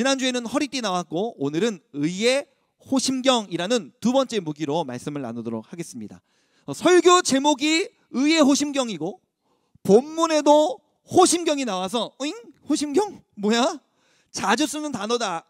지난주에는 허리띠 나왔고 오늘은 의의 호심경이라는 두 번째 무기로 말씀을 나누도록 하겠습니다. 설교 제목이 의의 호심경이고 본문에도 호심경이 나와서 호심경? 뭐야? 자주 쓰는 단어가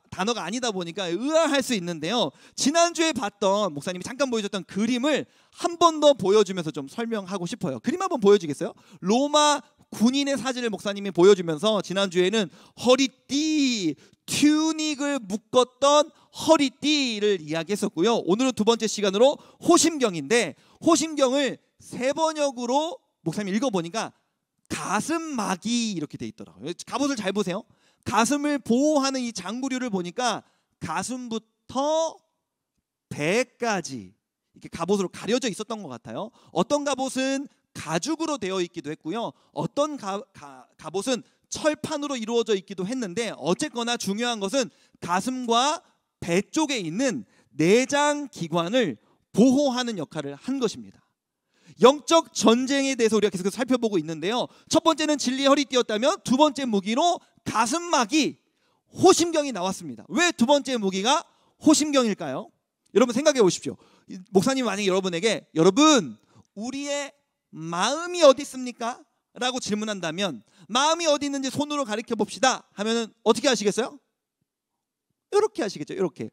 아니다 보니까 의아할 수 있는데요. 지난주에 봤던 목사님이 잠깐 보여줬던 그림을 한 번 더 보여주면서 좀 설명하고 싶어요. 그림 한번 보여주겠어요? 로마 군인의 사진을 목사님이 보여주면서 지난주에는 허리띠, 튜닉을 묶었던 허리띠를 이야기했었고요. 오늘은 두 번째 시간으로 호심경인데 호심경을 세 번역으로 목사님이 읽어보니까 가슴막이 이렇게 돼 있더라고요. 갑옷을 잘 보세요. 가슴을 보호하는 이 장구류를 보니까 가슴부터 배까지 이렇게 갑옷으로 가려져 있었던 것 같아요. 어떤 갑옷은 가죽으로 되어 있기도 했고요. 어떤 갑옷은 철판으로 이루어져 있기도 했는데 어쨌거나 중요한 것은 가슴과 배 쪽에 있는 내장 기관을 보호하는 역할을 한 것입니다. 영적 전쟁에 대해서 우리가 계속 살펴보고 있는데요. 첫 번째는 진리의 허리띠였다면 두 번째 무기로 가슴막이 호심경이 나왔습니다. 왜 두 번째 무기가 호심경일까요? 여러분 생각해 보십시오. 목사님이 만약에 여러분에게 여러분 우리의 마음이 어디 있습니까? 라고 질문한다면 마음이 어디 있는지 손으로 가리켜 봅시다 하면은 어떻게 하시겠어요? 이렇게 하시겠죠. 이렇게.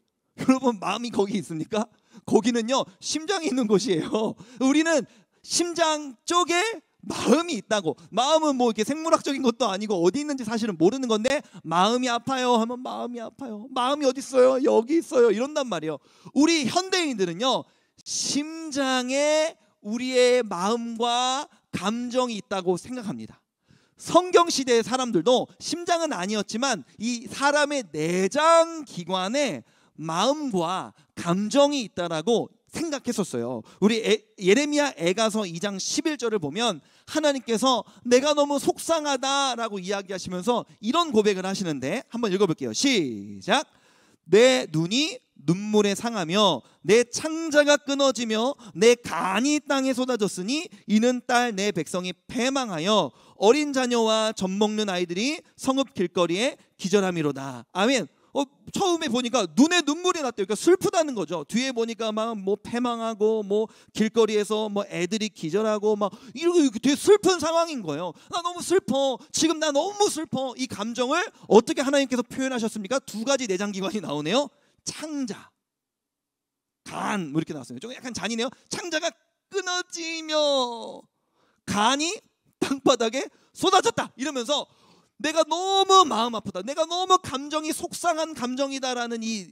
여러분 마음이 거기 있습니까? 거기는요 심장이 있는 곳이에요. 우리는 심장 쪽에 마음이 있다고. 마음은 뭐 이렇게 생물학적인 것도 아니고 어디 있는지 사실은 모르는 건데 마음이 아파요 하면 마음이 아파요. 마음이 어디 있어요? 여기 있어요. 이런단 말이에요. 우리 현대인들은요 심장에 우리의 마음과 감정이 있다고 생각합니다. 성경 시대의 사람들도 심장은 아니었지만 이 사람의 내장 기관에 마음과 감정이 있다라고 생각했었어요. 우리 예레미야 애가서 2장 11절을 보면 하나님께서 내가 너무 속상하다라고 이야기하시면서 이런 고백을 하시는데 한번 읽어볼게요. 시작. 내 눈이 눈물에 상하며 내 창자가 끊어지며 내 간이 땅에 쏟아졌으니 이는 딸 내 백성이 패망하여 어린 자녀와 젖 먹는 아이들이 성읍 길거리에 기절함이로다. 아멘. 처음에 보니까 눈에 눈물이 났대요. 그러니까 슬프다는 거죠. 뒤에 보니까 막 뭐 패망하고 뭐 길거리에서 뭐 애들이 기절하고 막 이렇게 되게 슬픈 상황인 거예요. 나 너무 슬퍼. 지금 나 너무 슬퍼. 이 감정을 어떻게 하나님께서 표현하셨습니까? 두 가지 내장기관이 나오네요. 창자, 간, 뭐 이렇게 나왔어요. 좀 약간 잔이네요. 창자가 끊어지며 간이 땅바닥에 쏟아졌다. 이러면서 내가 너무 마음 아프다. 내가 너무 감정이 속상한 감정이다라는 이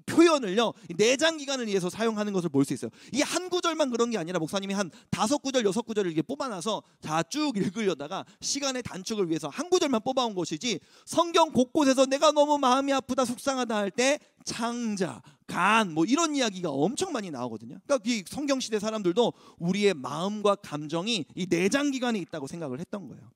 표현을요 내장기관을 위해서 사용하는 것을 볼 수 있어요. 이 한 구절만 그런 게 아니라 목사님이 한 5구절 6구절을 이렇게 뽑아놔서 다 쭉 읽으려다가 시간의 단축을 위해서 한 구절만 뽑아온 것이지 성경 곳곳에서 내가 너무 마음이 아프다 속상하다 할 때 창자, 간 뭐 이런 이야기가 엄청 많이 나오거든요. 그러니까 이 성경 시대 사람들도 우리의 마음과 감정이 이 내장기관에 있다고 생각을 했던 거예요.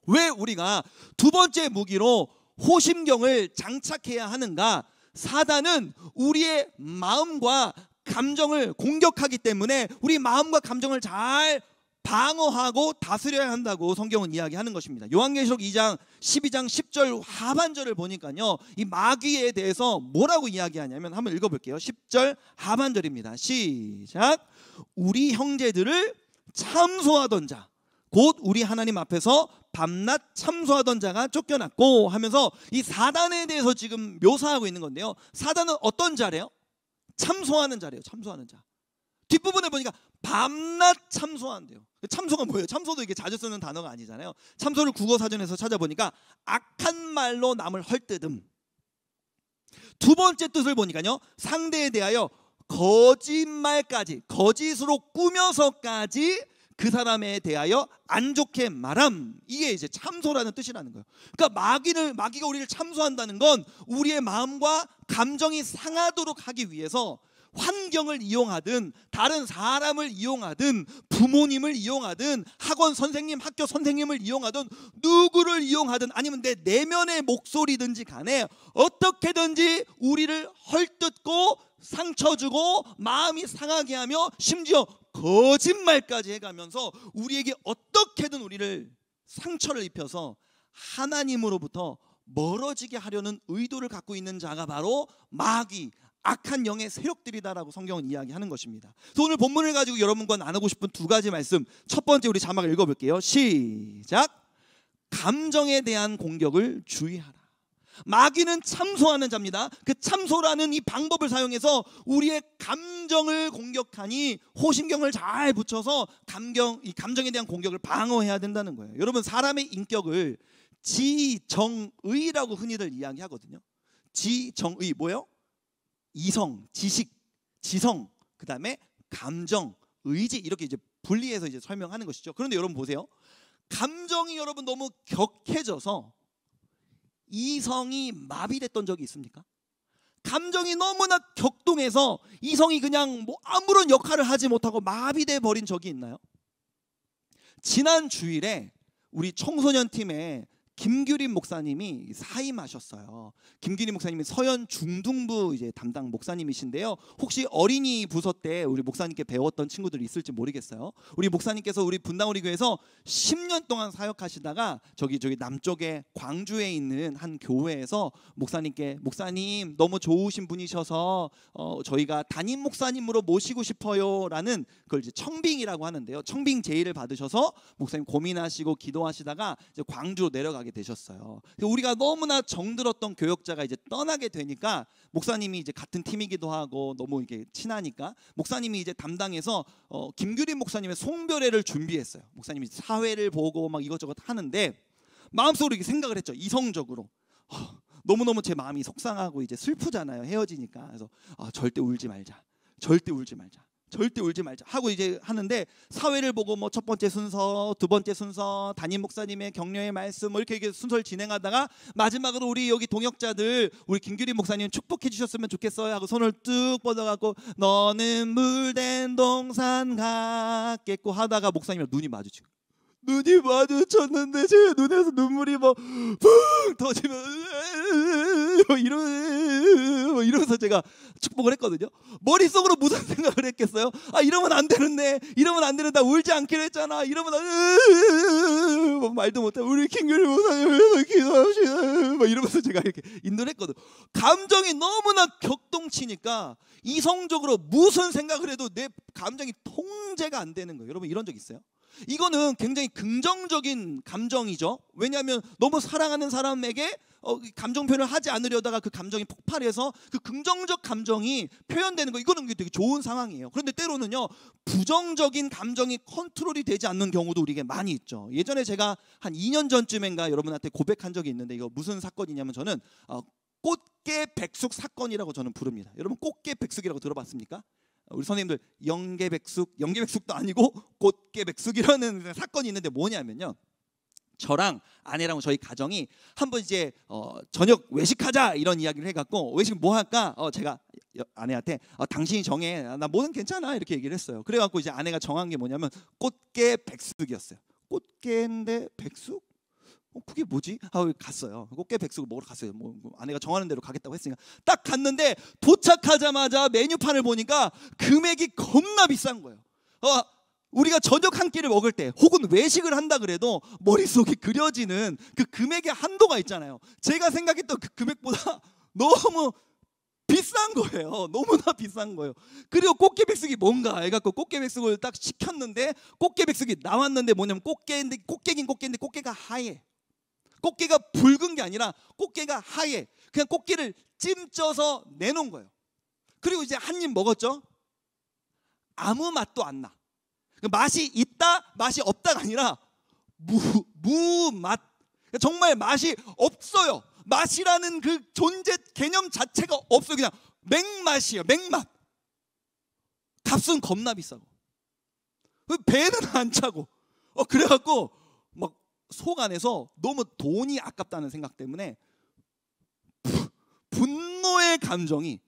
왜 우리가 두 번째 무기로 호심경을 장착해야 하는가? 사단은 우리의 마음과 감정을 공격하기 때문에 우리 마음과 감정을 잘 방어하고 다스려야 한다고 성경은 이야기하는 것입니다. 요한계시록 2장 12장 10절 하반절을 보니까요 이 마귀에 대해서 뭐라고 이야기하냐면 한번 읽어볼게요. 10절 하반절입니다. 시작. 우리 형제들을 참소하던 자 곧 우리 하나님 앞에서 밤낮 참소하던 자가 쫓겨났고 하면서 이 사단에 대해서 지금 묘사하고 있는 건데요. 사단은 어떤 자래요? 참소하는 자래요. 참소하는 자. 뒷부분에 보니까 밤낮 참소한대요. 참소가 뭐예요? 참소도 이게 자주 쓰는 단어가 아니잖아요. 참소를 국어사전에서 찾아보니까 악한 말로 남을 헐뜯음. 두 번째 뜻을 보니까요. 상대에 대하여 거짓말까지, 거짓으로 꾸며서까지 그 사람에 대하여 안 좋게 말함. 이게 이제 참소라는 뜻이라는 거예요. 그러니까 마귀가 우리를 참소한다는 건 우리의 마음과 감정이 상하도록 하기 위해서 환경을 이용하든 다른 사람을 이용하든 부모님을 이용하든 학원 선생님, 학교 선생님을 이용하든 누구를 이용하든 아니면 내 내면의 목소리든지 간에 어떻게든지 우리를 헐뜯고 상처 주고 마음이 상하게 하며 심지어 거짓말까지 해가면서 우리에게 어떻게든 우리를 상처를 입혀서 하나님으로부터 멀어지게 하려는 의도를 갖고 있는 자가 바로 마귀, 악한 영의 세력들이다라고 성경은 이야기하는 것입니다. 그래서 오늘 본문을 가지고 여러분과 나누고 싶은 두 가지 말씀. 첫 번째, 우리 자막을 읽어볼게요. 시작. 감정에 대한 공격을 주의하라. 마귀는 참소하는 자입니다. 그 참소라는 이 방법을 사용해서 우리의 감정을 공격하니 호심경을 잘 붙여서 이 감정에 대한 공격을 방어해야 된다는 거예요. 여러분, 사람의 인격을 지정의라고 흔히들 이야기하거든요. 지정의 뭐예요? 이성, 지식, 지성, 그 다음에 감정, 의지, 이렇게 이제 분리해서 이제 설명하는 것이죠. 그런데 여러분 보세요. 감정이 여러분 너무 격해져서 이성이 마비됐던 적이 있습니까? 감정이 너무나 격동해서 이성이 그냥 뭐 아무런 역할을 하지 못하고 마비돼 버린 적이 있나요? 지난 주일에 우리 청소년 팀에 김규림 목사님이 사임하셨어요. 김규림 목사님이 서현 중등부 이제 담당 목사님이신데요. 혹시 어린이 부서 때 우리 목사님께 배웠던 친구들이 있을지 모르겠어요. 우리 목사님께서 우리 분당우리 교회에서 10년 동안 사역하시다가 저기 남쪽에 광주에 있는 한 교회에서 목사님께 목사님 너무 좋으신 분이셔서 저희가 담임 목사님으로 모시고 싶어요라는 그걸 이제 청빙이라고 하는데요. 청빙 제의를 받으셔서 목사님 고민하시고 기도하시다가 이제 광주로 내려가게 되셨어요. 우리가 너무나 정들었던 교역자가 이제 떠나게 되니까 목사님이 이제 같은 팀이기도 하고 너무 이렇게 친하니까 목사님이 이제 담당해서 김규림 목사님의 송별회를 준비했어요. 목사님이 사회를 보고 막 이것저것 하는데 마음속으로 이렇게 생각을 했죠. 이성적으로 너무너무 제 마음이 속상하고 이제 슬프잖아요. 헤어지니까. 그래서 절대 울지 말자. 절대 울지 말자. 절대 울지 말자 하고 이제 하는데 사회를 보고 뭐 첫 번째 순서, 두 번째 순서, 담임 목사님의 격려의 말씀 뭐 이렇게 순서를 진행하다가 마지막으로 우리 여기 동역자들 우리 김규리 목사님 축복해 주셨으면 좋겠어요 하고 손을 뚝 뻗어갖고 너는 물된 동산 같겠고 하다가 목사님이랑 눈이 마주치고 눈이 마주쳤는데 제 눈에서 눈물이 막 붕 터지면 이러면서 제가 축복을 했거든요. 머릿속으로 무슨 생각을 했겠어요? 이러면 안 되는데, 이러면 안 되는데, 울지 않기로 했잖아. 이러면 말도 못해. 우리 김규리 목사님 위해서 기도합시다. 막 이러면서 제가 이렇게 인도를 했거든. 감정이 너무나 격동치니까 이성적으로 무슨 생각을 해도 내 감정이 통제가 안 되는 거예요. 여러분 이런 적 있어요? 이거는 굉장히 긍정적인 감정이죠. 왜냐하면 너무 사랑하는 사람에게 감정 표현을 하지 않으려다가 그 감정이 폭발해서 그 긍정적 감정이 표현되는 거, 이거는 되게 좋은 상황이에요. 그런데 때로는요 부정적인 감정이 컨트롤이 되지 않는 경우도 우리에게 많이 있죠. 예전에 제가 한 2년 전쯤인가 여러분한테 고백한 적이 있는데 이거 무슨 사건이냐면 저는 꽃게 백숙 사건이라고 저는 부릅니다. 여러분 꽃게 백숙이라고 들어봤습니까? 우리 선생님들 영계백숙도 아니고 꽃게백숙이라는 사건이 있는데 뭐냐면요, 저랑 아내랑 저희 가정이 한번 이제 저녁 외식하자 이런 이야기를 해갖고 외식 뭐 할까? 제가 아내한테 당신이 정해, 나 뭐든 괜찮아 이렇게 얘기를 했어요. 그래갖고 이제 아내가 정한 게 뭐냐면 꽃게백숙이었어요. 꽃게인데 백숙? 그게 뭐지? 갔어요. 꽃게 백숙을 먹으러 갔어요. 뭐 아내가 정하는 대로 가겠다고 했으니까 딱 갔는데 도착하자마자 메뉴판을 보니까 금액이 겁나 비싼 거예요. 우리가 저녁 한 끼를 먹을 때 혹은 외식을 한다 그래도 머릿속에 그려지는 그 금액의 한도가 있잖아요. 제가 생각했던 그 금액보다 너무 비싼 거예요. 너무나 비싼 거예요. 그리고 꽃게 백숙이 뭔가 해갖고 꽃게 백숙을 딱 시켰는데 꽃게 백숙이 나왔는데 뭐냐면 꽃게긴 꽃게인데 꽃게가 하얘. 꽃게가 붉은 게 아니라 꽃게가 하얘. 그냥 꽃게를 찜쪄서 내놓은 거예요. 그리고 이제 한 입 먹었죠. 아무 맛도 안 나. 맛이 있다, 맛이 없다가 아니라 무맛. 정말 맛이 없어요. 맛이라는 그 존재 개념 자체가 없어요. 그냥 맹맛이에요. 맹맛. 값은 겁나 비싸고 배는 안 차고 그래갖고 막 속 안에서 너무 돈이 아깝다는 생각 때문에 분노의 감정이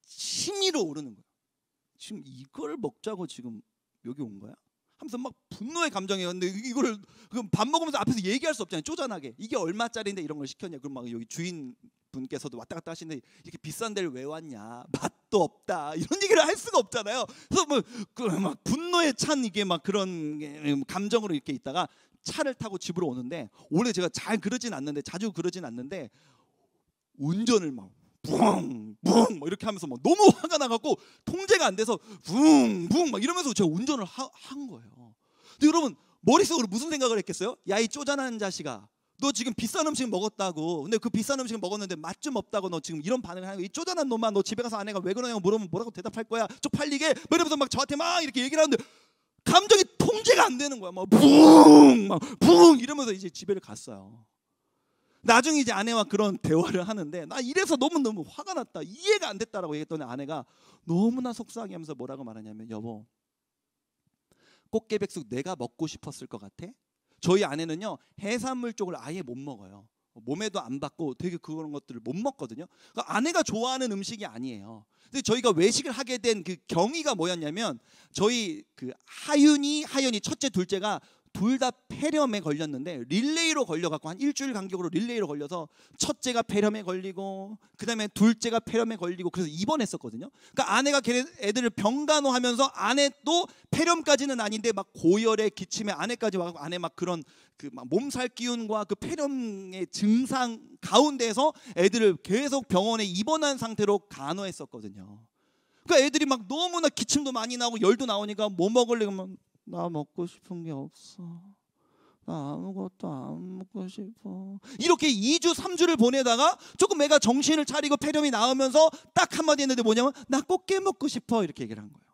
치밀어 오르는 거야. 지금 이걸 먹자고 지금 여기 온 거야? 하면서 막 분노의 감정이었는데 이거를 밥 먹으면서 앞에서 얘기할 수 없잖아요. 쪼잔하게 이게 얼마짜리인데 이런 걸 시켰냐. 그럼 막 여기 주인분께서도 왔다 갔다 하시는데 이렇게 비싼 데를 왜 왔냐, 맛도 없다 이런 얘기를 할 수가 없잖아요. 그래서 막 분노에 찬 이게 막 그런 감정으로 이렇게 있다가 차를 타고 집으로 오는데, 원래 제가 잘 그러진 않는데, 자주 그러진 않는데 운전을 막 붕붕 막 이렇게 하면서 막 너무 화가 나갖고 통제가 안 돼서 붕붕 막 이러면서 제가 운전을 한 거예요. 근데 여러분 머릿속으로 무슨 생각을 했겠어요? 야, 이 쪼잔한 자식아, 너 지금 비싼 음식 먹었다고. 근데 그 비싼 음식 먹었는데 맛 좀 없다고 너 지금 이런 반응을 하는 거야. 이 쪼잔한 놈아, 너 집에 가서 아내가 왜 그러냐고 물으면 뭐라고 대답할 거야? 쪽팔리게 뭐 이러면서 막 저한테 막 이렇게 얘기를 하는데 감정이 통제가 안 되는 거야. 막 붕 이러면서 이제 집에를 갔어요. 나중에 이제 아내와 그런 대화를 하는데, 나 이래서 너무너무 화가 났다, 이해가 안 됐다라고 얘기했더니 아내가 너무나 속상해 하면서 뭐라고 말하냐면, 여보, 꽃게백숙 내가 먹고 싶었을 것 같아? 저희 아내는요 해산물 쪽을 아예 못 먹어요. 몸에도 안 받고 되게 그런 것들을 못 먹거든요. 그러니까 아내가 좋아하는 음식이 아니에요. 근데 저희가 외식을 하게 된 그 경위가 뭐였냐면, 저희 그 하윤이 첫째 둘째가 둘 다 폐렴에 걸렸는데 릴레이로 걸려갖고 한 일주일 간격으로 릴레이로 걸려서 첫째가 폐렴에 걸리고 그 다음에 둘째가 폐렴에 걸리고 그래서 입원했었거든요. 그러니까 아내가 걔네 애들을 병간호하면서 아내도 폐렴까지는 아닌데 막 고열에 기침에 아내까지 와서 아내 막 그런 그 막 몸살 기운과 그 폐렴의 증상 가운데에서 애들을 계속 병원에 입원한 상태로 간호했었거든요. 그러니까 애들이 막 너무나 기침도 많이 나고 열도 나오니까 뭐 먹을래 그러면 나 먹고 싶은 게 없어. 나 아무것도 안 먹고 싶어. 이렇게 2주 3주를 보내다가 조금 애가 정신을 차리고 폐렴이 나오면서 딱 한마디 했는데 뭐냐면, 나 꽃게 먹고 싶어, 이렇게 얘기를 한 거예요.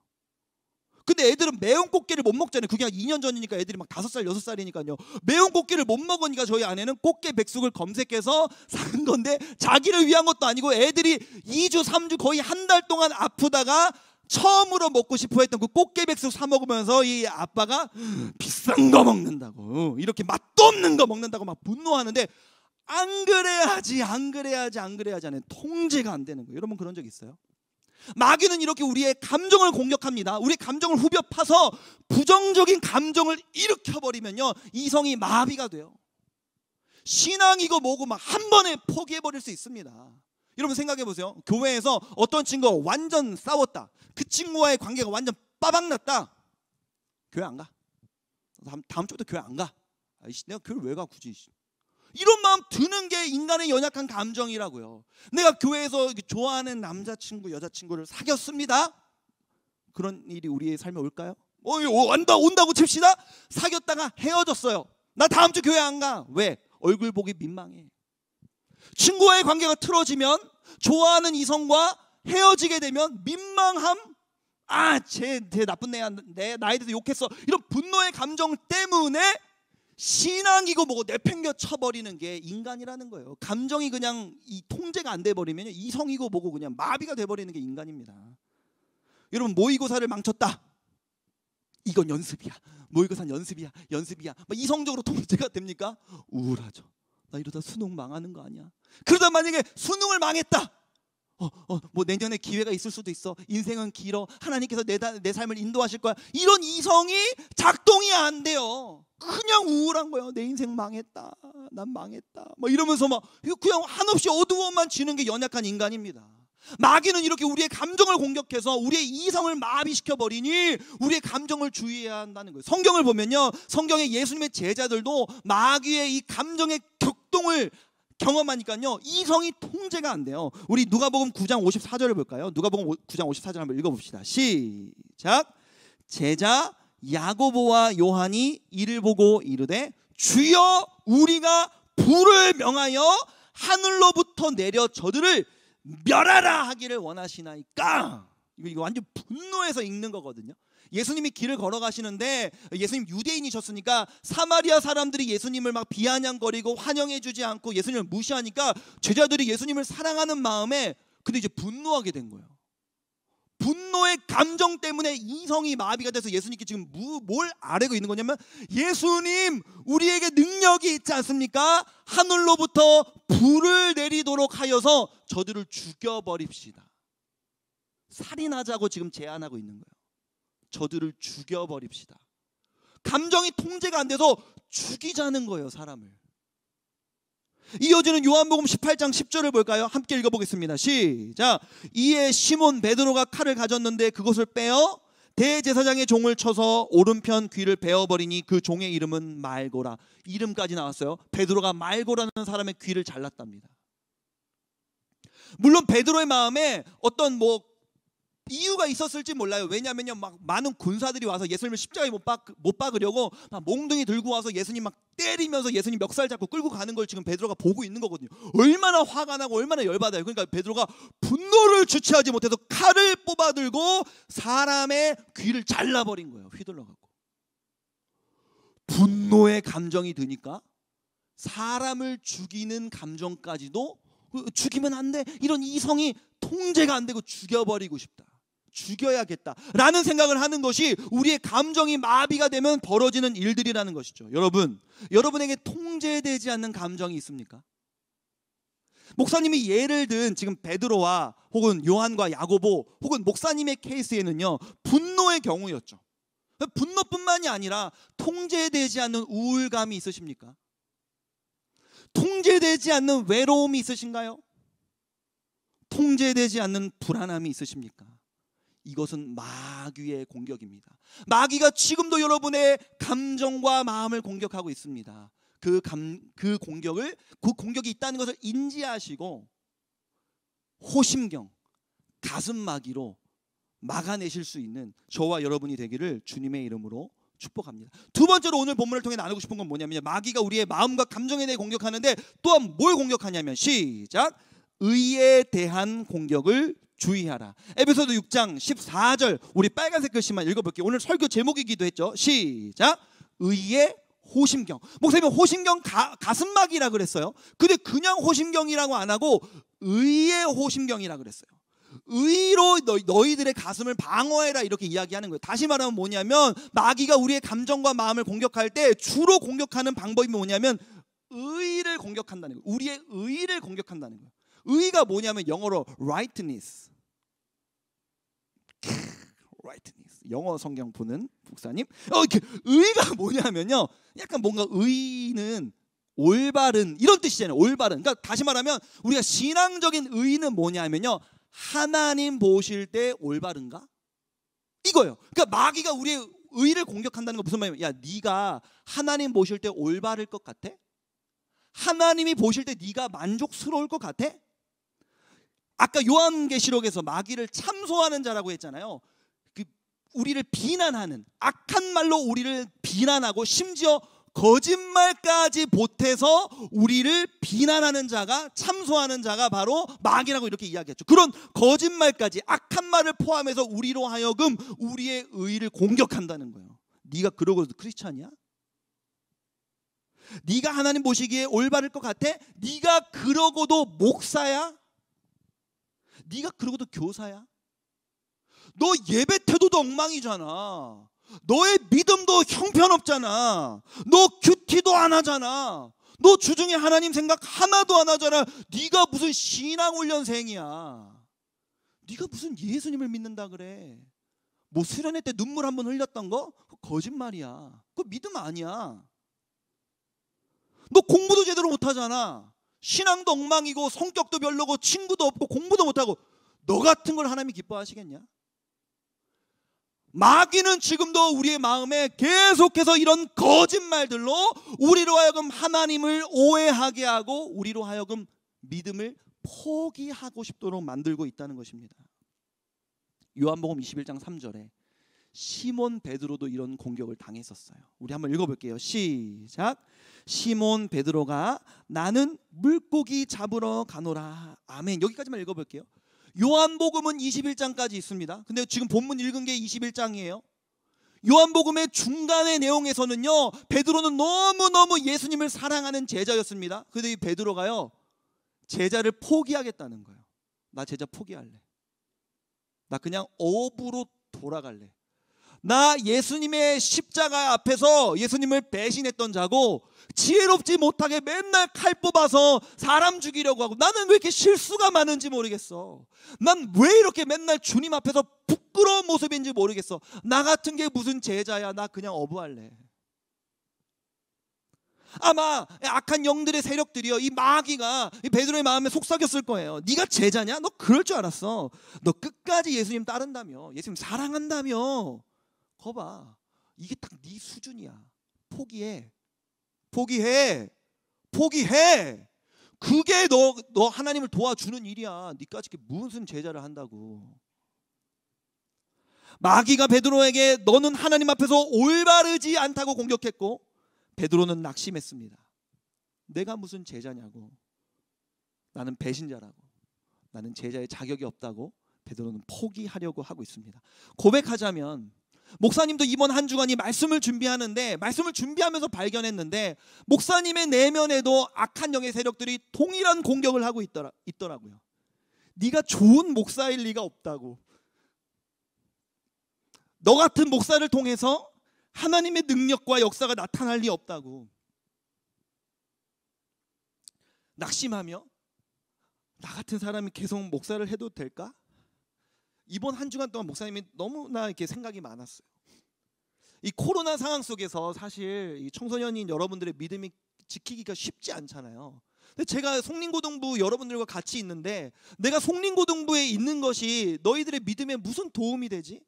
근데 애들은 매운 꽃게를 못 먹잖아요. 그게 한 2년 전이니까 애들이 막 5살 6살이니까요 매운 꽃게를 못 먹으니까 저희 아내는 꽃게 백숙을 검색해서 산 건데, 자기를 위한 것도 아니고 애들이 2주 3주 거의 한 달 동안 아프다가 처음으로 먹고 싶어 했던 그 꽃게 백숙 사 먹으면서 이 아빠가 비싼 거 먹는다고, 이렇게 맛도 없는 거 먹는다고 막 분노하는데, 안 그래야지 하는 통제가 안 되는 거예요. 여러분 그런 적 있어요? 마귀는 이렇게 우리의 감정을 공격합니다. 우리 감정을 후벼 파서 부정적인 감정을 일으켜버리면요 이성이 마비가 돼요. 신앙이고 뭐고 막 한 번에 포기해버릴 수 있습니다. 여러분 생각해 보세요. 교회에서 어떤 친구가 완전 싸웠다. 그 친구와의 관계가 완전 빠박났다. 교회 안 가. 다음 주부터 교회 안 가. 아이씨, 내가 교회 왜 가 굳이. 이런 마음 드는 게 인간의 연약한 감정이라고요. 내가 교회에서 좋아하는 남자친구 여자친구를 사귀었습니다. 그런 일이 우리의 삶에 올까요? 온다고 칩시다. 사귀었다가 헤어졌어요. 나 다음 주 교회 안 가. 왜? 얼굴 보기 민망해. 친구와의 관계가 틀어지면, 좋아하는 이성과 헤어지게 되면 민망함, 쟤 나쁜 애야, 나에 대해서 욕했어, 이런 분노의 감정 때문에 신앙이고 뭐고 내팽겨 쳐버리는 게 인간이라는 거예요. 감정이 그냥 이 통제가 안 돼버리면 이성이고 뭐고 그냥 마비가 돼버리는 게 인간입니다. 여러분 모의고사를 망쳤다. 이건 연습이야. 모의고사는 연습이야. 막 이성적으로 통제가 됩니까? 우울하죠. 나 이러다 수능 망하는 거 아니야? 그러다 만약에 수능을 망했다. 뭐 내년에 기회가 있을 수도 있어. 인생은 길어. 하나님께서 내 삶을 인도하실 거야. 이런 이성이 작동이 안 돼요. 그냥 우울한 거예요. 내 인생 망했다. 난 망했다. 막 이러면서 막 그냥 한없이 어두움만 지는 게 연약한 인간입니다. 마귀는 이렇게 우리의 감정을 공격해서 우리의 이성을 마비시켜 버리니 우리의 감정을 주의해야 한다는 거예요. 성경을 보면요, 성경에 예수님의 제자들도 마귀의 이 감정의 격동을 경험하니까요 이성이 통제가 안 돼요. 우리 누가복음 9장 54절을 볼까요? 누가복음 9장 54절 한번 읽어봅시다. 시작. 제자 야고보와 요한이 이를 보고 이르되, 주여, 우리가 불을 명하여 하늘로부터 내려 저들을 멸하라 하기를 원하시나이까. 이거 완전 분노해서 읽는 거거든요. 예수님이 길을 걸어가시는데, 예수님 유대인이셨으니까 사마리아 사람들이 예수님을 막 비아냥거리고 환영해주지 않고 예수님을 무시하니까 제자들이 예수님을 사랑하는 마음에 근데 이제 분노하게 된 거예요. 분노의 감정 때문에 이성이 마비가 돼서 예수님께 지금 뭘 아뢰고 있는 거냐면, 예수님, 우리에게 능력이 있지 않습니까? 하늘로부터 불을 내리도록 하여서 저들을 죽여버립시다. 살인하자고 지금 제안하고 있는 거예요. 저들을 죽여버립시다. 감정이 통제가 안 돼서 죽이자는 거예요, 사람을. 이어지는 요한복음 18장 10절을 볼까요? 함께 읽어보겠습니다. 시작. 이에 시몬 베드로가 칼을 가졌는데 그것을 빼어 대제사장의 종을 쳐서 오른편 귀를 베어버리니 그 종의 이름은 말고라. 이름까지 나왔어요. 베드로가 말고라는 사람의 귀를 잘랐답니다. 물론 베드로의 마음에 어떤 이유가 있었을지 몰라요. 왜냐하면요, 막 많은 군사들이 와서 예수님을 십자가에 못 박으려고 막 몽둥이 들고 와서 예수님 막 때리면서 예수님 멱살 잡고 끌고 가는 걸 지금 베드로가 보고 있는 거거든요. 얼마나 화가 나고 얼마나 열받아요. 그러니까 베드로가 분노를 주체하지 못해서 칼을 뽑아 들고 사람의 귀를 잘라버린 거예요. 휘둘러갖고. 분노의 감정이 드니까 사람을 죽이는 감정까지도, 죽이면 안 돼, 이런 이성이 통제가 안 되고 죽여버리고 싶다, 죽여야겠다라는 생각을 하는 것이 우리의 감정이 마비가 되면 벌어지는 일들이라는 것이죠. 여러분에게 통제되지 않는 감정이 있습니까? 목사님이 예를 든 지금 베드로와 혹은 요한과 야고보 혹은 목사님의 케이스에는요, 분노의 경우였죠. 분노뿐만이 아니라 통제되지 않는 우울감이 있으십니까? 통제되지 않는 외로움이 있으신가요? 통제되지 않는 불안함이 있으십니까? 이것은 마귀의 공격입니다. 마귀가 지금도 여러분의 감정과 마음을 공격하고 있습니다. 그 공격이 있다는 것을 인지하시고 호심경, 가슴마귀로 막아내실 수 있는 저와 여러분이 되기를 주님의 이름으로 축복합니다. 두 번째로 오늘 본문을 통해 나누고 싶은 건 뭐냐면, 마귀가 우리의 마음과 감정에 대해 공격하는데 또한 뭘 공격하냐면, 시작, 의에 대한 공격을 주의하라. 에베소서 6장 14절, 우리 빨간색 글씨만 읽어볼게요. 오늘 설교 제목이기도 했죠. 시작, 의의 호심경. 목사님은 호심경 가슴막이라 그랬어요. 근데 그냥 호심경이라고 안 하고 의의 호심경이라 그랬어요. 의로 너희들의 가슴을 방어해라, 이렇게 이야기하는 거예요. 다시 말하면 뭐냐면, 마귀가 우리의 감정과 마음을 공격할 때 주로 공격하는 방법이 뭐냐면 의를 공격한다는 거예요. 우리의 의를 공격한다는 거예요. 의가 뭐냐면 영어로 rightness. 영어 성경 보는 목사님, 의가 뭐냐면요, 약간 뭔가 의는 올바른, 이런 뜻이잖아요. 올바른. 그러니까 다시 말하면 우리가 신앙적인 의는 뭐냐면요, 하나님 보실 때 올바른가? 이거예요. 그러니까 마귀가 우리의 의를 공격한다는 건 무슨 말이냐면, 야, 네가 하나님 보실 때 올바를 것 같아? 하나님이 보실 때 네가 만족스러울 것 같아? 아까 요한계시록에서 마귀를 참소하는 자라고 했잖아요. 우리를 비난하는, 악한 말로 우리를 비난하고 심지어 거짓말까지 보태서 우리를 비난하는 자가, 참소하는 자가 바로 마귀라고 이렇게 이야기했죠. 그런 거짓말까지, 악한 말을 포함해서 우리로 하여금 우리의 의를 공격한다는 거예요. 네가 그러고도 크리스찬이야? 네가 하나님 보시기에 올바를 것 같아? 네가 그러고도 목사야? 네가 그러고도 교사야? 너 예배 태도도 엉망이잖아. 너의 믿음도 형편없잖아. 너 큐티도 안 하잖아. 너 주중에 하나님 생각 하나도 안 하잖아. 네가 무슨 신앙훈련생이야. 네가 무슨 예수님을 믿는다 그래. 뭐 수련회 때 눈물 한번 흘렸던 거? 그거 거짓말이야. 그거 믿음 아니야. 너 공부도 제대로 못하잖아. 신앙도 엉망이고 성격도 별로고 친구도 없고 공부도 못하고, 너 같은 걸 하나님이 기뻐하시겠냐? 마귀는 지금도 우리의 마음에 계속해서 이런 거짓말들로 우리로 하여금 하나님을 오해하게 하고 우리로 하여금 믿음을 포기하고 싶도록 만들고 있다는 것입니다. 요한복음 21장 3절에 시몬 베드로도 이런 공격을 당했었어요. 우리 한번 읽어볼게요. 시작. 시몬 베드로가 나는 물고기 잡으러 가노라. 아멘. 여기까지만 읽어볼게요. 요한복음은 21장까지 있습니다. 근데 지금 본문 읽은 게 21장이에요. 요한복음의 중간의 내용에서는요, 베드로는 너무너무 예수님을 사랑하는 제자였습니다. 근데 이 베드로가요, 제자를 포기하겠다는 거예요. 나 제자 포기할래. 나 그냥 어부로 돌아갈래. 나 예수님의 십자가 앞에서 예수님을 배신했던 자고, 지혜롭지 못하게 맨날 칼 뽑아서 사람 죽이려고 하고, 나는 왜 이렇게 실수가 많은지 모르겠어. 난 왜 이렇게 맨날 주님 앞에서 부끄러운 모습인지 모르겠어. 나 같은 게 무슨 제자야. 나 그냥 어부할래. 아마 악한 영들의 세력들이요, 이 마귀가 이 베드로의 마음에 속삭였을 거예요. 네가 제자냐? 너 그럴 줄 알았어. 너 끝까지 예수님 따른다며, 예수님 사랑한다며. 거봐, 이게 딱 네 수준이야. 포기해. 그게 너 하나님을 도와주는 일이야. 네까지 무슨 제자를 한다고. 마귀가 베드로에게 너는 하나님 앞에서 올바르지 않다고 공격했고, 베드로는 낙심했습니다. 내가 무슨 제자냐고. 나는 배신자라고. 나는 제자의 자격이 없다고 베드로는 포기하려고 하고 있습니다. 고백하자면, 목사님도 이번 한 주간이 말씀을 준비하는데, 말씀을 준비하면서 발견했는데, 목사님의 내면에도 악한 영의 세력들이 동일한 공격을 하고 있더라고요. 네가 좋은 목사일 리가 없다고. 너 같은 목사를 통해서 하나님의 능력과 역사가 나타날 리 없다고. 낙심하며 나 같은 사람이 계속 목사를 해도 될까? 이번 한 주간 동안 목사님이 너무나 이렇게 생각이 많았어요. 이 코로나 상황 속에서 사실 이 청소년인 여러분들의 믿음이 지키기가 쉽지 않잖아요. 근데 제가 송림고등부 여러분들과 같이 있는데, 내가 송림고등부에 있는 것이 너희들의 믿음에 무슨 도움이 되지?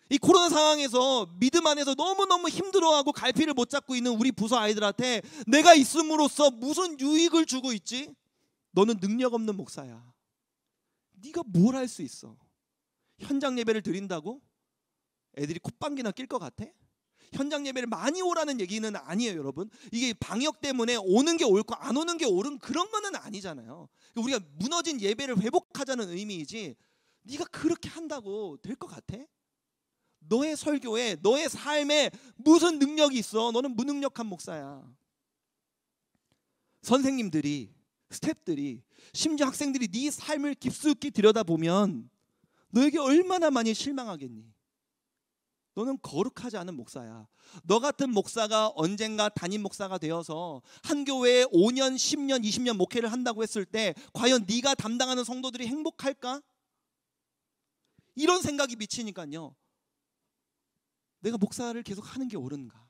이 코로나 상황에서 믿음 안에서 너무너무 힘들어하고 갈피를 못 잡고 있는 우리 부서 아이들한테 내가 있음으로써 무슨 유익을 주고 있지? 너는 능력 없는 목사야. 네가 뭘 할 수 있어? 현장 예배를 드린다고 애들이 콧방귀나 낄 것 같아? 현장 예배를 많이 오라는 얘기는 아니에요, 여러분. 이게 방역 때문에 오는 게 옳고 안 오는 게 옳은 그런 거는 아니잖아요. 우리가 무너진 예배를 회복하자는 의미이지, 네가 그렇게 한다고 될 것 같아? 너의 설교에, 너의 삶에 무슨 능력이 있어? 너는 무능력한 목사야. 선생님들이, 스태프들이, 심지어 학생들이 네 삶을 깊숙이 들여다보면 너에게 얼마나 많이 실망하겠니? 너는 거룩하지 않은 목사야. 너 같은 목사가 언젠가 담임 목사가 되어서 한 교회에 5년, 10년, 20년 목회를 한다고 했을 때 과연 네가 담당하는 성도들이 행복할까? 이런 생각이 미치니까요, 내가 목사를 계속 하는 게 옳은가?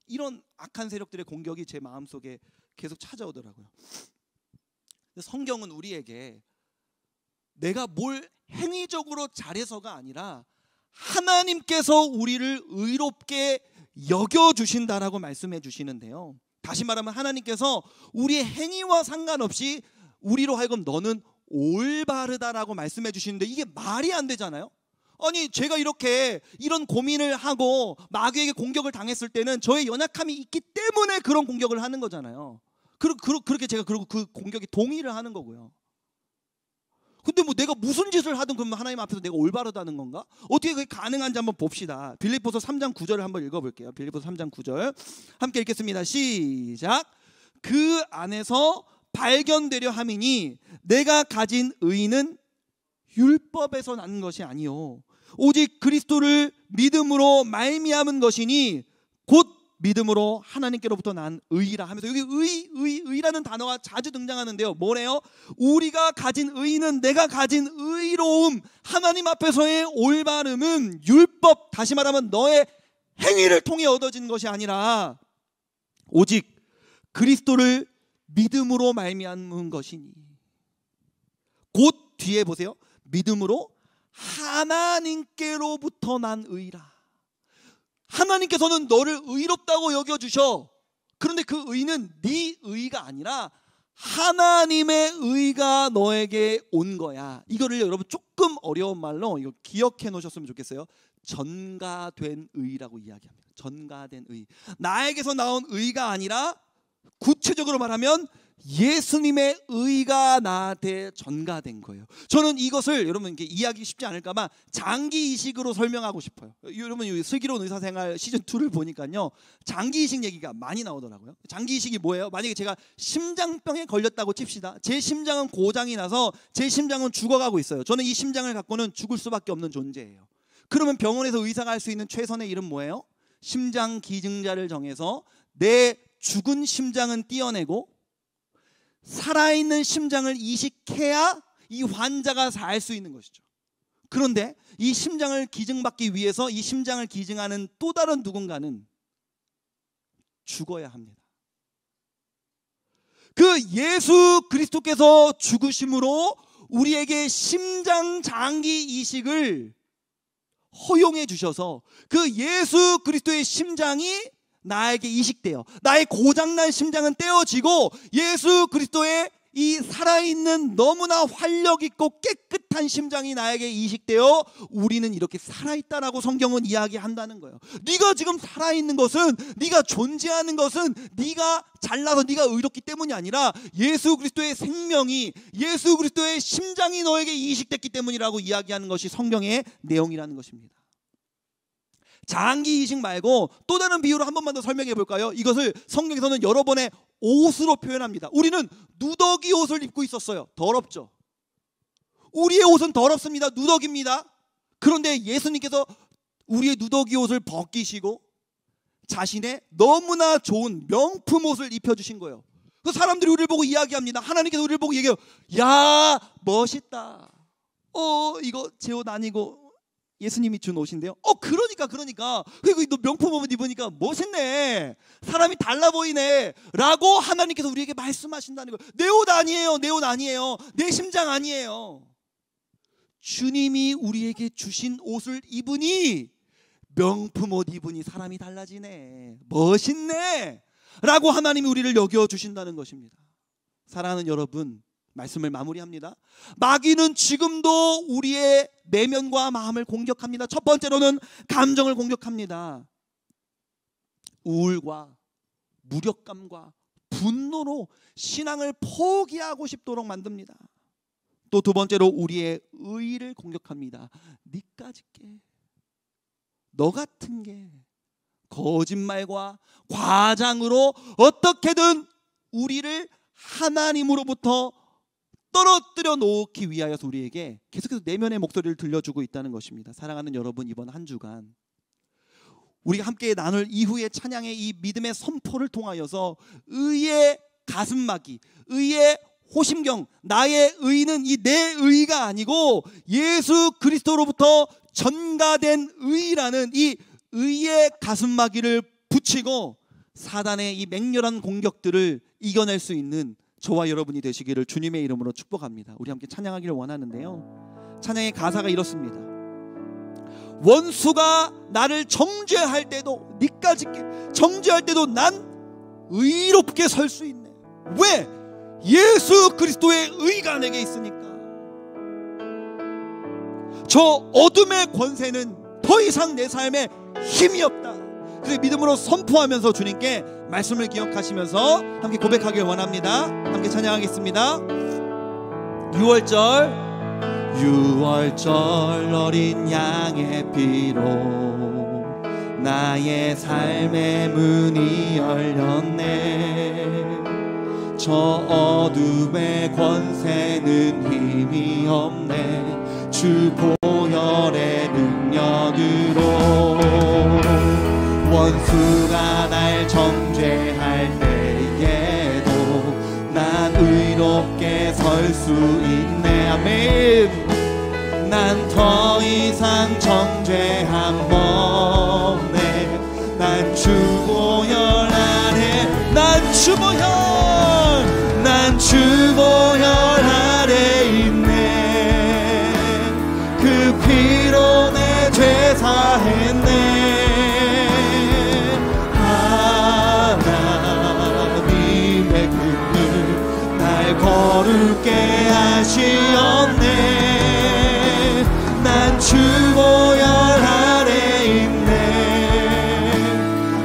이런 악한 세력들의 공격이 제 마음속에 계속 찾아오더라고요. 성경은 우리에게 내가 뭘 행위적으로 잘해서가 아니라 하나님께서 우리를 의롭게 여겨주신다라고 말씀해 주시는데요, 다시 말하면 하나님께서 우리의 행위와 상관없이 우리로 하여금 너는 올바르다라고 말씀해 주시는데, 이게 말이 안 되잖아요. 아니, 제가 이런 고민을 하고 마귀에게 공격을 당했을 때는 저의 연약함이 있기 때문에 그런 공격을 하는 거잖아요. 그렇게 제가 그리고 그 공격에 동의를 하는 거고요. 근데 뭐 내가 무슨 짓을 하든 그러면 하나님 앞에서 내가 올바르다는 건가? 어떻게 그게 가능한지 한번 봅시다. 빌립보서 3장 9절을 한번 읽어볼게요. 빌립보서 3장 9절 함께 읽겠습니다. 시작. 그 안에서 발견되려 함이니 내가 가진 의는 율법에서 난 것이 아니요 오직 그리스도를 믿음으로 말미암은 것이니 곧 믿음으로 하나님께로부터 난 의라 하면서, 여기 의라는 단어가 자주 등장하는데요, 뭐래요? 우리가 가진 의는, 내가 가진 의로움, 하나님 앞에서의 올바름은 율법, 다시 말하면 너의 행위를 통해 얻어진 것이 아니라 오직 그리스도를 믿음으로 말미암은 것이니, 곧 뒤에 보세요, 믿음으로 하나님께로부터 난 의라. 하나님께서는 너를 의롭다고 여겨주셔. 그런데 그 의는 네 의가 아니라 하나님의 의가 너에게 온 거야. 이거를 여러분 조금 어려운 말로 이거 기억해 놓으셨으면 좋겠어요. 전가된 의라고 이야기합니다. 전가된 의. 나에게서 나온 의가 아니라 구체적으로 말하면 예수님의 의가 나한테 전가된 거예요. 저는 이것을 여러분 이렇게 이해하기 쉽지 않을까봐 장기이식으로 설명하고 싶어요. 여러분 슬기로운 의사생활 시즌 2를 보니까요, 장기이식 얘기가 많이 나오더라고요. 장기이식이 뭐예요? 만약에 제가 심장병에 걸렸다고 칩시다. 제 심장은 고장이 나서 제 심장은 죽어가고 있어요. 저는 이 심장을 갖고는 죽을 수밖에 없는 존재예요. 그러면 병원에서 의사가 할 수 있는 최선의 일은 뭐예요? 심장 기증자를 정해서 내 죽은 심장은 떼어내고 살아있는 심장을 이식해야 이 환자가 살 수 있는 것이죠. 그런데 이 심장을 기증받기 위해서 이 심장을 기증하는 또 다른 누군가는 죽어야 합니다. 그 예수 그리스도께서 죽으심으로 우리에게 심장 장기 이식을 허용해 주셔서 그 예수 그리스도의 심장이 나에게 이식되어 나의 고장난 심장은 떼어지고 예수 그리스도의 이 살아있는 너무나 활력있고 깨끗한 심장이 나에게 이식되어 우리는 이렇게 살아있다라고 성경은 이야기한다는 거예요. 네가 지금 살아있는 것은, 네가 존재하는 것은 네가 잘나서 네가 의롭기 때문이 아니라 예수 그리스도의 생명이, 예수 그리스도의 심장이 너에게 이식됐기 때문이라고 이야기하는 것이 성경의 내용이라는 것입니다. 장기 이식 말고 또 다른 비유로 한 번만 더 설명해 볼까요? 이것을 성경에서는 여러 번의 옷으로 표현합니다. 우리는 누더기 옷을 입고 있었어요. 더럽죠. 우리의 옷은 더럽습니다. 누더기입니다. 그런데 예수님께서 우리의 누더기 옷을 벗기시고 자신의 너무나 좋은 명품 옷을 입혀주신 거예요. 그 사람들이 우리를 보고 이야기합니다. 하나님께서 우리를 보고 얘기해요. 야, 멋있다. 이거 제 옷 아니고 예수님이 준 옷인데요. 그러니까 그리고 너 명품 옷 입으니까 멋있네, 사람이 달라 보이네 라고 하나님께서 우리에게 말씀하신다는 거예요. 내 옷 아니에요, 내 옷 아니에요, 내 심장 아니에요. 주님이 우리에게 주신 옷을 입으니, 명품 옷 입으니 사람이 달라지네, 멋있네 라고 하나님이 우리를 여겨주신다는 것입니다. 사랑하는 여러분, 말씀을 마무리합니다. 마귀는 지금도 우리의 내면과 마음을 공격합니다. 첫 번째로는 감정을 공격합니다. 우울과 무력감과 분노로 신앙을 포기하고 싶도록 만듭니다. 또 두 번째로 우리의 의의를 공격합니다. 니까짓 게, 너 같은 게, 거짓말과 과장으로 어떻게든 우리를 하나님으로부터 떨어뜨려 놓기 위하여서 우리에게 계속해서 내면의 목소리를 들려주고 있다는 것입니다. 사랑하는 여러분, 이번 한 주간 우리가 함께 나눌 이후의 찬양의 이 믿음의 선포를 통하여서 의의 가슴막이, 의의 호심경, 나의 의는 이 내 의가 아니고 예수 그리스도로부터 전가된 의라는 이 의의 가슴막이를 붙이고 사단의 이 맹렬한 공격들을 이겨낼 수 있는 저와 여러분이 되시기를 주님의 이름으로 축복합니다. 우리 함께 찬양하기를 원하는데요, 찬양의 가사가 이렇습니다. 원수가 나를 정죄할 때도, 니까짓게 정죄할 때도 난 의롭게 설 수 있네. 왜? 예수 그리스도의 의가 내게 있으니까. 저 어둠의 권세는 더 이상 내 삶에 힘이 없다. 그래서 믿음으로 선포하면서 주님께 말씀을 기억하시면서 함께 고백하길 원합니다. 함께 찬양하겠습니다. 6월절 어린 양의 피로 나의 삶의 문이 열렸네. 저 어둠의 권세는 힘이 없네. 주 보혈의 능력으로 원수가 날 정죄할 때에도 난 의롭게 설 수 있네. 아멘. 난 더 이상 정죄함 없네. 난 주 보혈 아래, 난 주 보혈 아래 있네. 그 피로 내 죄 사했네. 거룩게 하시었네. 난 주 보혈 아래 있네.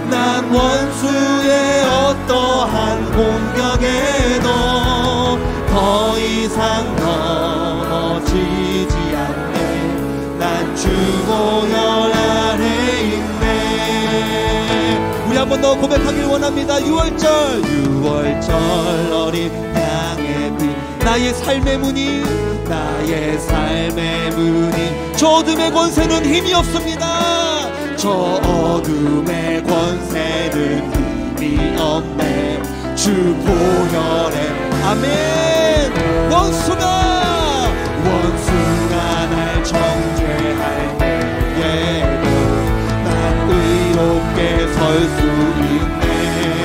난 원수의 어떠한 공격에도 더 이상 넘어지지 않네. 난 주 보혈 아래 있네. 우리 한 번 더 고백하길 원합니다. 6월절 어린 나의 삶의 문이, 저 어둠의 권세는 힘이 없습니다. 저 어둠의 권세는 힘이 없네. 주 보혈에 아멘. 원수가 날 정죄할 때에도 난 의롭게 설 수 있네.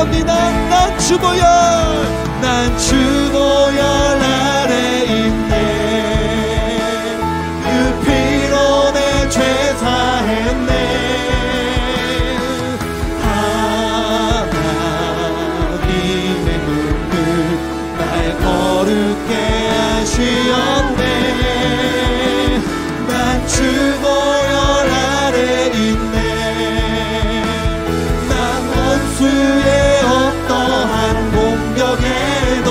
고백합니다. 난 주보혈, 난 주보혈 아래 있네. 그 피로 내 죄 사했네. 하나님의 눈을 날 거룩게 하시었네. 난 주보혈 아래 있네. 난 원수의 어떠한 공격에도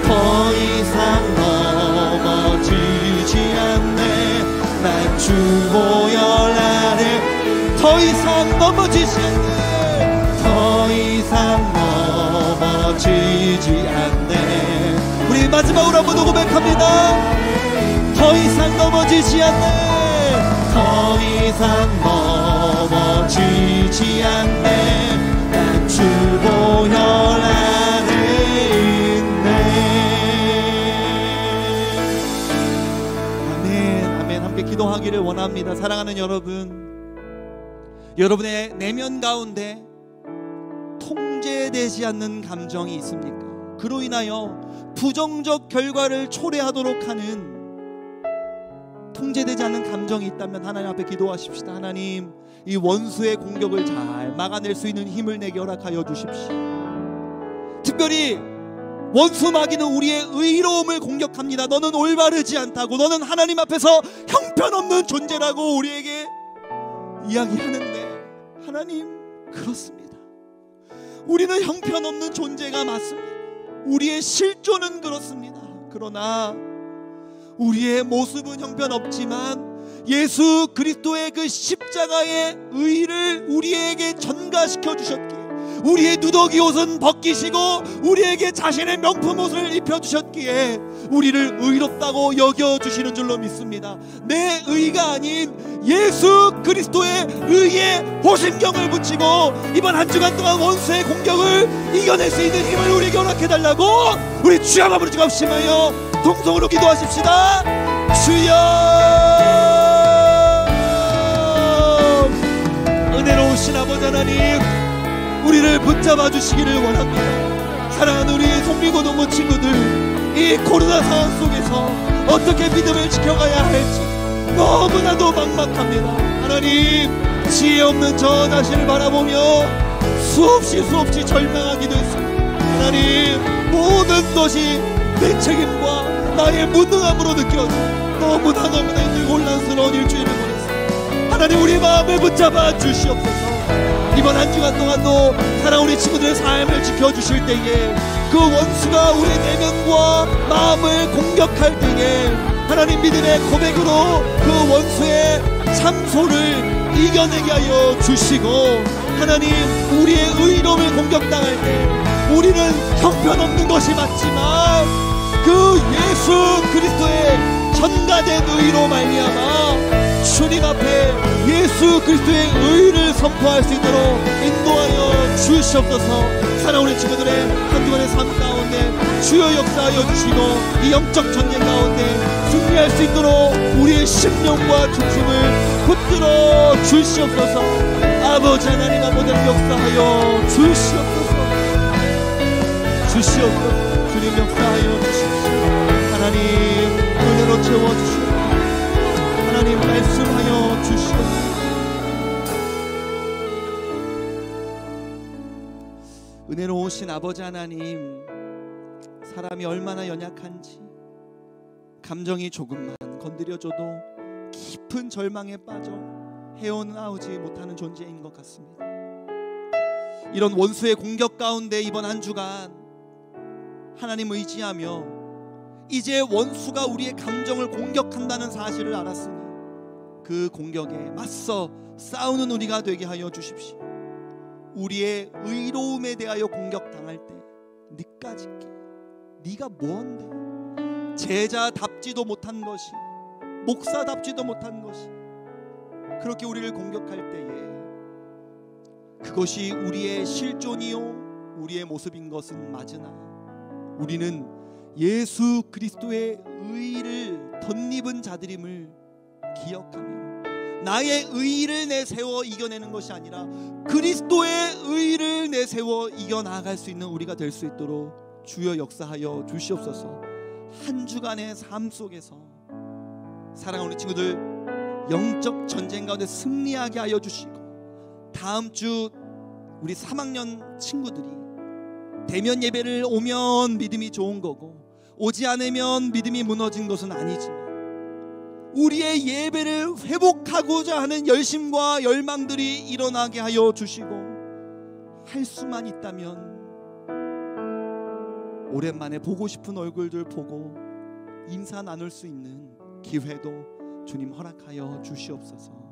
더 이상 넘어지지 않네. 난 주보혈 아래 더 이상 넘어지지 않네. 더 이상 넘어지지 않네. 우리 마지막으로 한번 고백합니다. 더 이상 넘어지지 않네. 더 이상 넘어지지 않네. 난 주보혈 안에 있네. 아멘, 아멘. 함께 기도하기를 원합니다. 사랑하는 여러분, 여러분의 내면 가운데 통제되지 않는 감정이 있습니까? 그로 인하여 부정적 결과를 초래하도록 하는 통제되지 않는 감정이 있다면 하나님 앞에 기도하십시다. 하나님, 이 원수의 공격을 잘 막아낼 수 있는 힘을 내게 허락하여 주십시오. 특별히 원수 마귀는 우리의 의로움을 공격합니다. 너는 올바르지 않다고, 너는 하나님 앞에서 형편없는 존재라고 우리에게 이야기하는데, 하나님, 그렇습니다. 우리는 형편없는 존재가 맞습니다. 우리의 실존은 그렇습니다. 그러나 우리의 모습은 형편없지만 예수 그리스도의 그 십자가의 의를 우리에게 전가시켜 주셨기에, 우리의 누더기 옷은 벗기시고 우리에게 자신의 명품 옷을 입혀주셨기에 우리를 의롭다고 여겨주시는 줄로 믿습니다. 내 의가 아닌 예수 그리스도의 의에 호심경을 붙이고 이번 한 주간 동안 원수의 공격을 이겨낼 수 있는 힘을 우리에게 허락해달라고 우리 주여 한번 부르짖고 합심하여 동성으로 기도하십시다. 주여, 은혜로우신 아버지 하나님, 우리를 붙잡아 주시기를 원합니다. 사랑하는 우리 송리고동무 친구들, 이 코로나 상황 속에서 어떻게 믿음을 지켜가야 할지 너무나도 막막합니다. 하나님, 지혜 없는 저 자신을 바라보며 수없이 절망하기도 했습니다. 하나님, 모든 것이 내 책임과 나의 무능함으로 느껴져 너무나 힘들고 혼란스러운 일주일을 보냈습니다. 하나님, 우리 마음을 붙잡아 주시옵소서. 이번 한 주간 동안도 사랑하는 우리 친구들의 삶을 지켜주실 때에 그 원수가 우리 내면과 마음을 공격할 때에 하나님, 믿음의 고백으로 그 원수의 참소를 이겨내게 하여 주시고, 하나님, 우리의 의로움을 공격당할 때 우리는 형편없는 것이 맞지만 그 예수 그리스도의 전가된 의로 말미암아 주님 앞에 예수 그리스도의 의를 선포할 수 있도록 인도하여 주시옵소서. 사랑하는 우리 친구들의 한 주간의 삶 가운데 주여 역사하여 주시고 이 영적 전쟁 가운데 승리할 수 있도록 우리의 심령과 중심을 붙들어 주시옵소서. 아버지 하나님, 아버지를 역사하여 주시옵소서. 주님 역사하여 주십시오. 하나님, 은혜로 채워주시옵소서. 하나님, 말씀하여 주시옵소서. 은혜로우신 아버지 하나님, 사람이 얼마나 연약한지 감정이 조금만 건드려줘도 깊은 절망에 빠져 헤어나오지 못하는 존재인 것 같습니다. 이런 원수의 공격 가운데 이번 한 주간 하나님 의지하며 이제 원수가 우리의 감정을 공격한다는 사실을 알았으니 그 공격에 맞서 싸우는 우리가 되게 하여 주십시오. 우리의 의로움에 대하여 공격당할 때 니까짓게 네가 뭔데, 제자답지도 못한 것이, 목사답지도 못한 것이 그렇게 우리를 공격할 때에 그것이 우리의 실존이요 우리의 모습인 것은 맞으나 우리는 예수 그리스도의 의를 덧입은 자들임을 기억하며 나의 의를 내세워 이겨내는 것이 아니라 그리스도의 의를 내세워 이겨나갈 수 있는 우리가 될 수 있도록 주여 역사하여 주시옵소서. 한 주간의 삶 속에서 사랑하는 우리 친구들 영적 전쟁 가운데 승리하게 하여 주시고, 다음 주 우리 3학년 친구들이 대면 예배를 오면 믿음이 좋은 거고 오지 않으면 믿음이 무너진 것은 아니지만 우리의 예배를 회복하고자 하는 열심과 열망들이 일어나게 하여 주시고, 할 수만 있다면 오랜만에 보고 싶은 얼굴들 보고 인사 나눌 수 있는 기회도 주님 허락하여 주시옵소서.